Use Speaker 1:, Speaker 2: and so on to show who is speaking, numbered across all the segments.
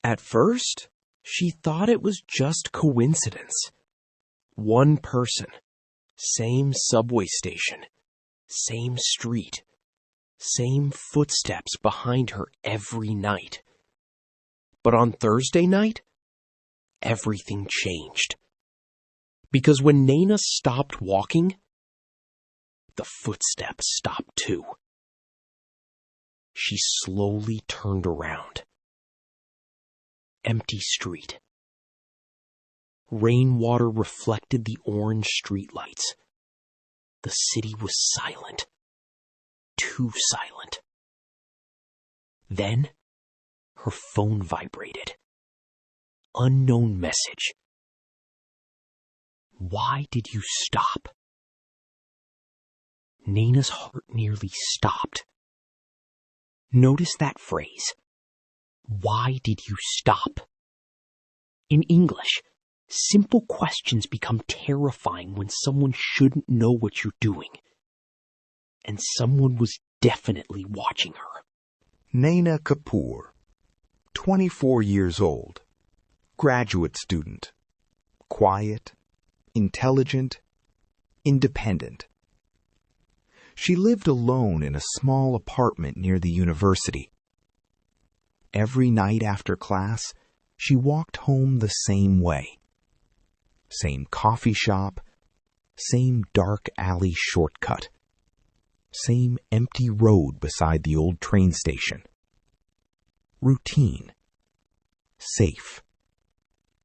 Speaker 1: At first, she thought it was just coincidence. One person, same subway station, same street, same footsteps behind her every night. But on Thursday night, everything changed. Because when Naina stopped walking, the footsteps stopped too. She slowly turned around. Empty street. Rainwater reflected the orange streetlights. The city was silent. Too silent. Then, her phone vibrated. Unknown message. Why did you stop? Naina's heart nearly stopped. Notice that phrase. Why did you stop? In English, simple questions become terrifying when someone shouldn't know what you're doing. And someone was definitely watching her.
Speaker 2: Naina Kapoor, 24 years old, graduate student, quiet, intelligent, independent. She lived alone in a small apartment near the university. Every night after class, she walked home the same way. Same coffee shop, same dark alley shortcut, same empty road beside the old train station. Routine. Safe.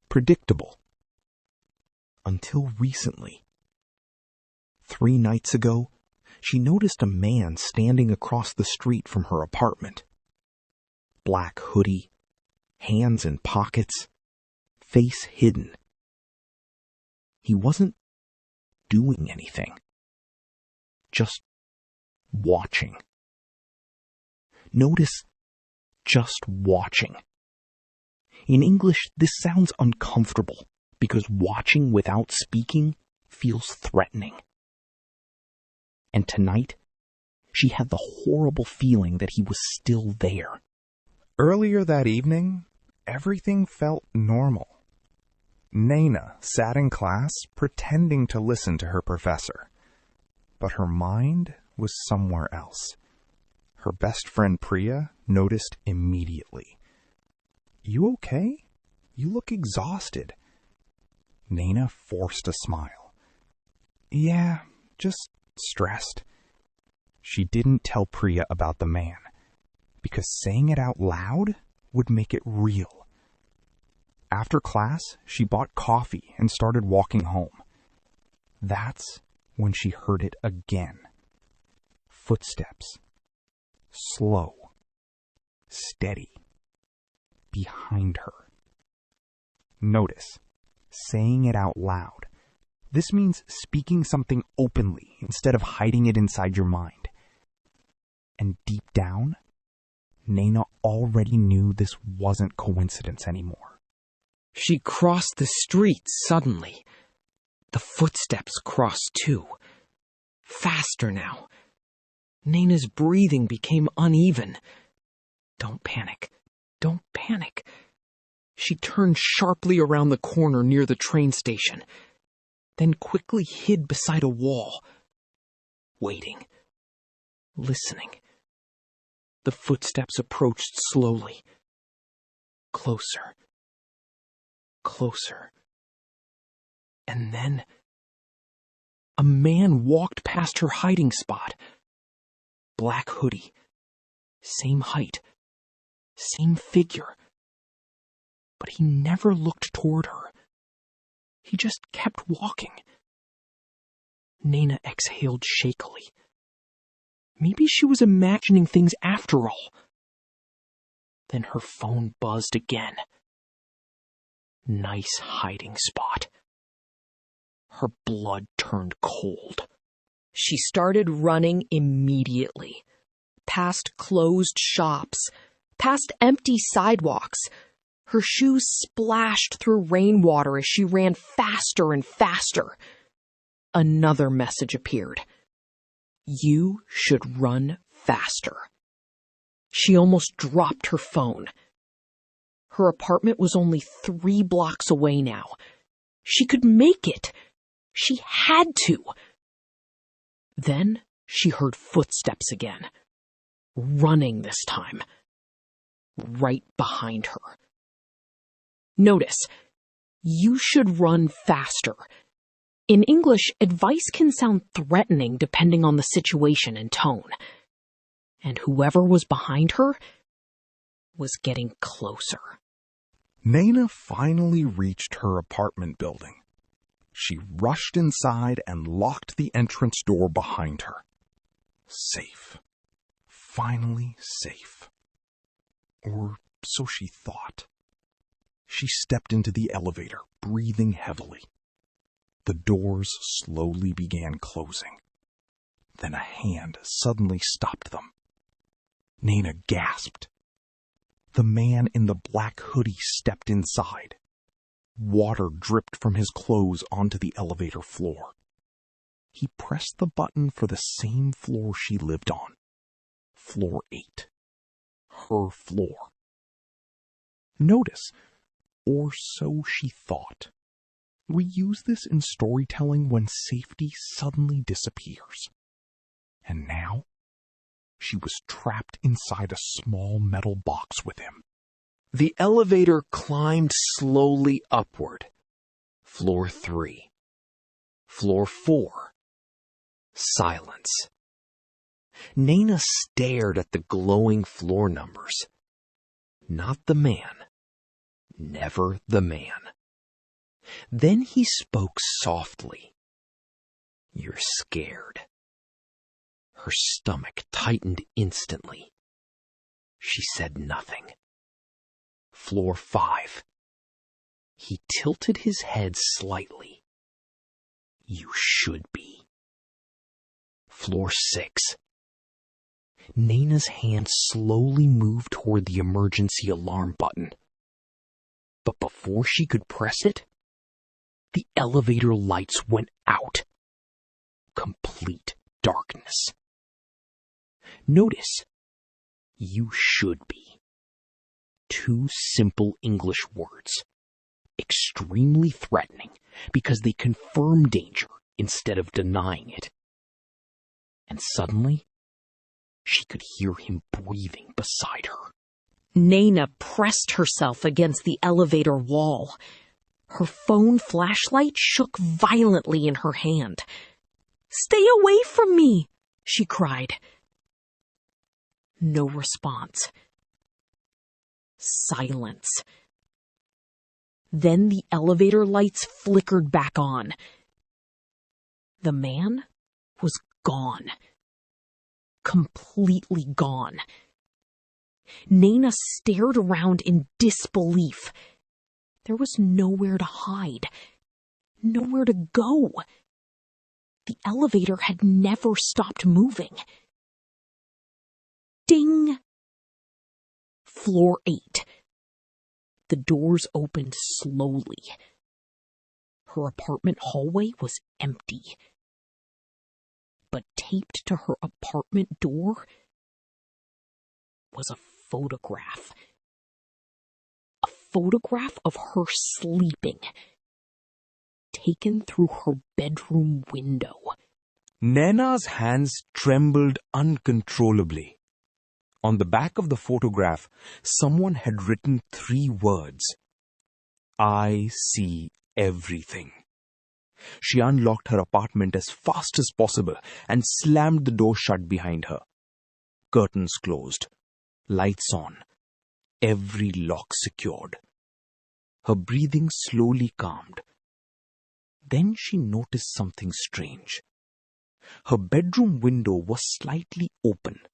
Speaker 2: Predictable. Until recently. 3 nights ago, she noticed a man standing across the street from her apartment. Black hoodie, hands in pockets, face hidden. He wasn't doing anything. Just watching. Notice just watching. In English, this sounds uncomfortable because watching without speaking feels threatening. And tonight, she had the horrible feeling that he was still there.
Speaker 3: Earlier that evening, everything felt normal. Naina sat in class pretending to listen to her professor. But her mind was somewhere else. Her best friend Priya noticed immediately. "You okay? You look exhausted." Naina forced a smile. "Yeah, just stressed." She didn't tell Priya about the man, because saying it out loud would make it real. After class, she bought coffee and started walking home. That's when she heard it again. Footsteps. Slow. Steady. Behind her. Notice, saying it out loud. This means speaking something openly instead of hiding it inside your mind. And deep down, Naina already knew this wasn't coincidence anymore.
Speaker 1: She crossed the street suddenly. The footsteps crossed too. Faster now. Naina's breathing became uneven. Don't panic. Don't panic. She turned sharply around the corner near the train station, then quickly hid beside a wall, waiting, listening. The footsteps approached slowly. Closer. Closer. And then a man walked past her hiding spot. Black hoodie. Same height. Same figure. But he never looked toward her. He just kept walking. Naina exhaled shakily. Maybe she was imagining things after all. Then her phone buzzed again. Nice hiding spot. Her blood turned cold.
Speaker 4: She started running immediately. Past closed shops, past empty sidewalks. Her shoes splashed through rainwater as she ran faster and faster. Another message appeared. You should run faster. She almost dropped her phone. Her apartment was only 3 blocks away now. She could make it. She had to. Then she heard footsteps again. Running this time. Right behind her. Notice, you should run faster. In English, advice can sound threatening depending on the situation and tone. And whoever was behind her was getting closer.
Speaker 3: Naina finally reached her apartment building. She rushed inside and locked the entrance door behind her. Safe. Finally safe. Or so she thought. She stepped into the elevator, breathing heavily. The doors slowly began closing. Then a hand suddenly stopped them. Naina gasped. The man in the black hoodie stepped inside. Water dripped from his clothes onto the elevator floor. He pressed the button for the same floor she lived on. Floor 8. Her floor. Notice, or so she thought. We use this in storytelling when safety suddenly disappears. And now, she was trapped inside a small metal box with him.
Speaker 1: The elevator climbed slowly upward. Floor 3. Floor 4. Silence. Naina stared at the glowing floor numbers. Not the man. Never the man. Then he spoke softly. "You're scared." Her stomach tightened instantly. She said nothing. Floor 5. He tilted his head slightly. "You should be." Floor 6. Naina's hand slowly moved toward the emergency alarm button. But before she could press it, the elevator lights went out. Complete darkness. Notice, "You should be." 2 simple English words. Extremely threatening because they confirm danger instead of denying it. And suddenly, she could hear him breathing beside her.
Speaker 4: Naina pressed herself against the elevator wall. Her phone flashlight shook violently in her hand. "Stay away from me!" she cried. No response. Silence. Then the elevator lights flickered back on. The man was gone. Completely gone. Naina stared around in disbelief. There was nowhere to hide. Nowhere to go. The elevator had never stopped moving. Ding! Floor 8. The doors opened slowly. Her apartment hallway was empty. But taped to her apartment door was a photograph. A photograph of her sleeping, taken through her bedroom window.
Speaker 2: Naina's hands trembled uncontrollably. On the back of the photograph, someone had written 3 words. "I see everything." She unlocked her apartment as fast as possible and slammed the door shut behind her. Curtains closed. Lights on. Every lock secured. Her breathing slowly calmed. Then she noticed something strange. Her bedroom window was slightly open.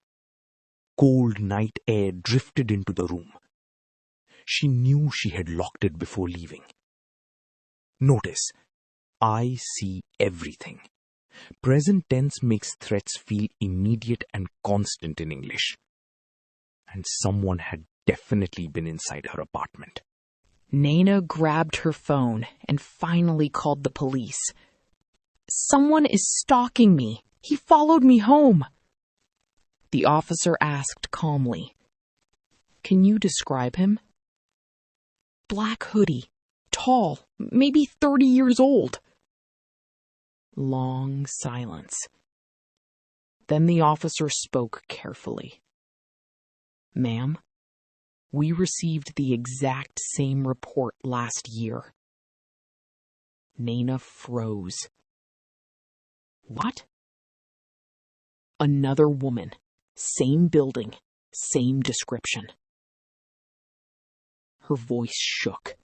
Speaker 2: Cold night air drifted into the room. She knew she had locked it before leaving. Notice, "I see everything." Present tense makes threats feel immediate and constant in English. And someone had definitely been inside her apartment.
Speaker 4: Naina grabbed her phone and finally called the police. "Someone is stalking me. He followed me home." The officer asked calmly, "Can you describe him?" Black hoodie, tall, maybe 30 years old. Long silence. Then the officer spoke carefully. "Ma'am, we received the exact same report last year." Naina froze. "What?" "Another woman, same building, same description." Her voice shook.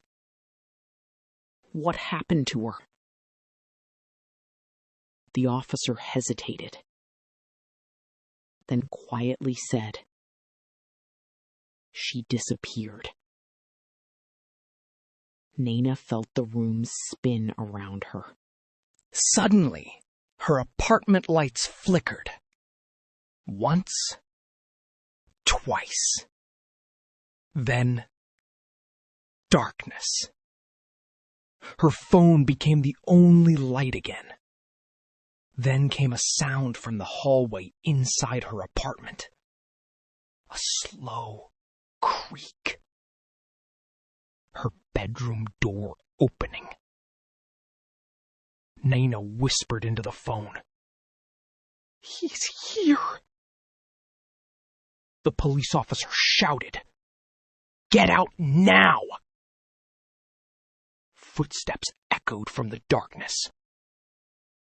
Speaker 4: "What happened to her?" The officer hesitated, then quietly said, "She disappeared." Naina felt the room spin around her.
Speaker 2: Suddenly, her apartment lights flickered. Once, twice. Then, darkness. Her phone became the only light again. Then came a sound from the hallway inside her apartment. A slow creak. Her bedroom door opening. Naina whispered into the phone, "He's here!" The police officer shouted, "Get out now!" Footsteps echoed from the darkness.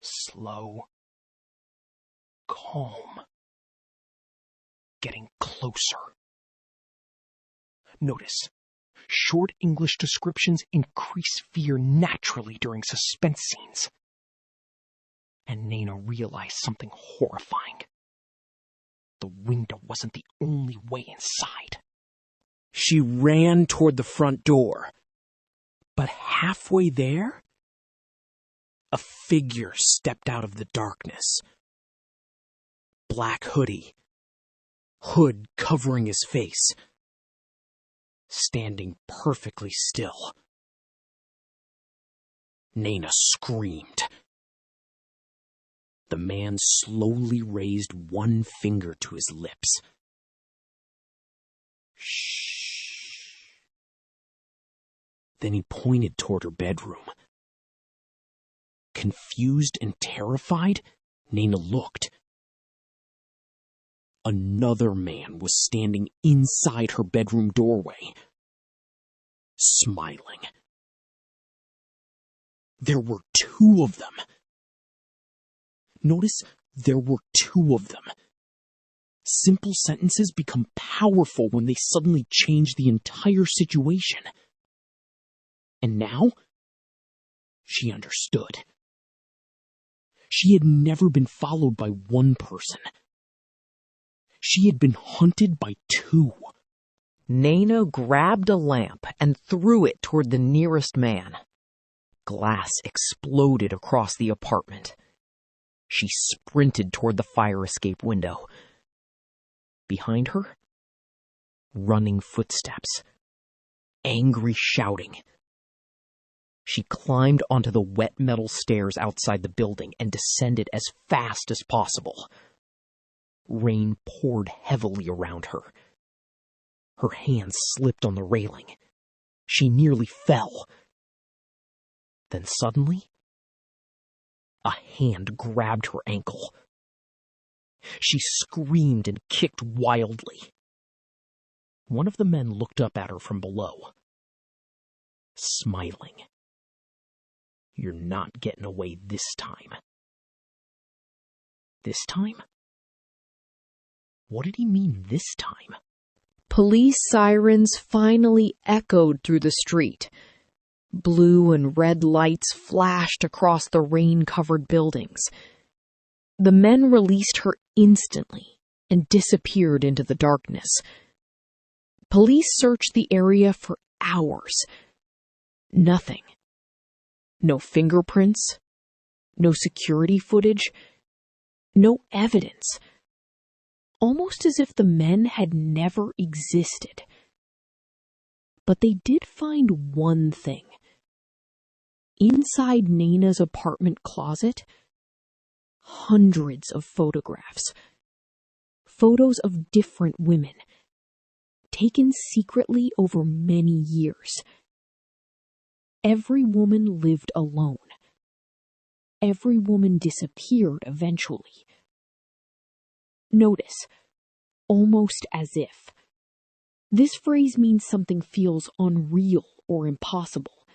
Speaker 2: Slow, calm, getting closer. Notice, short English descriptions increase fear naturally during suspense scenes. And Naina realized something horrifying. The window wasn't the only way inside.
Speaker 4: She ran toward the front door, but halfway there, a figure stepped out of the darkness. Black hoodie, hood covering his face, standing perfectly still. Naina screamed. The man slowly raised one finger to his lips. "Shh." Then he pointed toward her bedroom. Confused and terrified, Naina looked. Another man was standing inside her bedroom doorway, smiling. There were two of them. Notice there were two of them. Simple sentences become powerful when they suddenly change the entire situation. And now, she understood. She had never been followed by one person. She had been hunted by two.
Speaker 5: Naina grabbed a lamp and threw it toward the nearest man. Glass exploded across the apartment. She sprinted toward the fire escape window. Behind her, running footsteps, angry shouting. She climbed onto the wet metal stairs outside the building and descended as fast as possible. Rain poured heavily around her. Her hands slipped on the railing. She nearly fell. Then suddenly, a hand grabbed her ankle. She screamed and kicked wildly. One of the men looked up at her from below, smiling. "You're not getting away this time." This time? What did he mean this time? Police sirens finally echoed through the street. Blue and red lights flashed across the rain-covered buildings. The men released her instantly and disappeared into the darkness. Police searched the area for hours. Nothing. No fingerprints, no security footage, no evidence. Almost as if the men had never existed. But they did find one thing. Inside Naina's apartment closet, hundreds of photographs. Photos of different women, taken secretly over many years.
Speaker 4: Every woman lived alone. Every woman disappeared eventually. Notice, almost as if. This phrase means something feels unreal or impossible.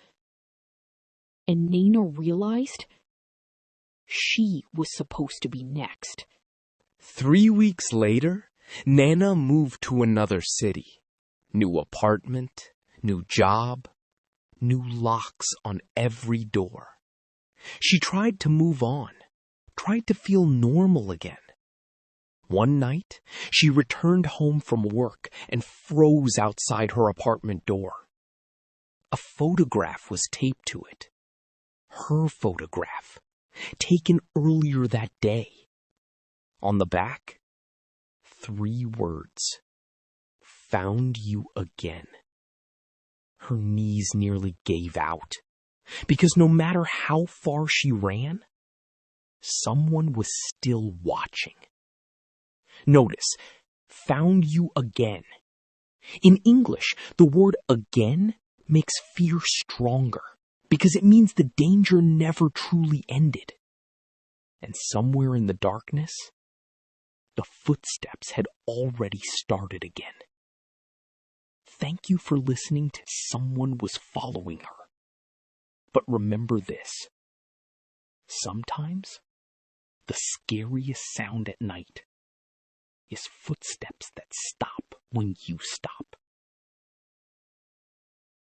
Speaker 4: And Naina realized she was supposed to be next.
Speaker 1: 3 weeks later, Nana moved to another city. New apartment, new job, new locks on every door. She tried to move on, tried to feel normal again. One night, she returned home from work and froze outside her apartment door. A photograph was taped to it. Her photograph, taken earlier that day. On the back, 3 words. Found you again. Her knees nearly gave out, because no matter how far she ran, someone was still watching. Notice, found you again. In English, the word again makes fear stronger, because it means the danger never truly ended. And somewhere in the darkness, the footsteps had already started again. Thank you for listening to Someone Was Following Her. But remember this. Sometimes, the scariest sound at night is footsteps that stop when you stop.